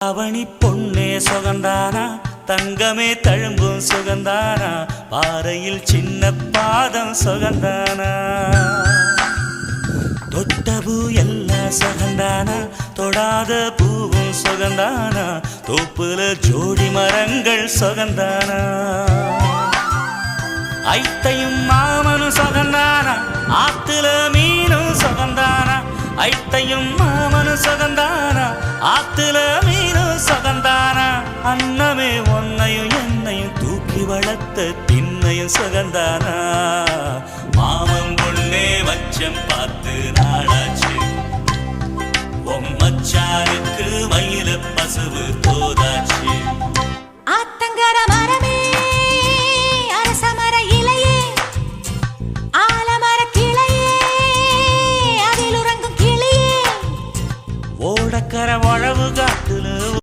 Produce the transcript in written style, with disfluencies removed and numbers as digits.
அவனி பொன்னே சுகந்தானா தங்கமே தழும்பும் சுகந்தானா பாறையில் சின்ன பாதம் சுகந்தானா தொட்டபூ எல்லாம் சுகந்தானா தொடாத பூவும் சுகந்தானா தோப்புல ஜோடி மரங்கள் சுகந்தானா ஐத்தையும் மாமனும் சுகந்தானா ஆத்துல மீனும் சுகந்தானா ஐத்தையும் மாமனும் சுகந்தானா ஆத்துல மீனும் சுகந்தானா அன்னமே ஒன்னையும் என்னையும் தூக்கி வளர்த்த திண்ணையும் சுகந்தானா மாமன் பொண்ணே வச்சம் பார்த்து நாளாச்சு மச்சானுக்கு மயில பசுவு தோதா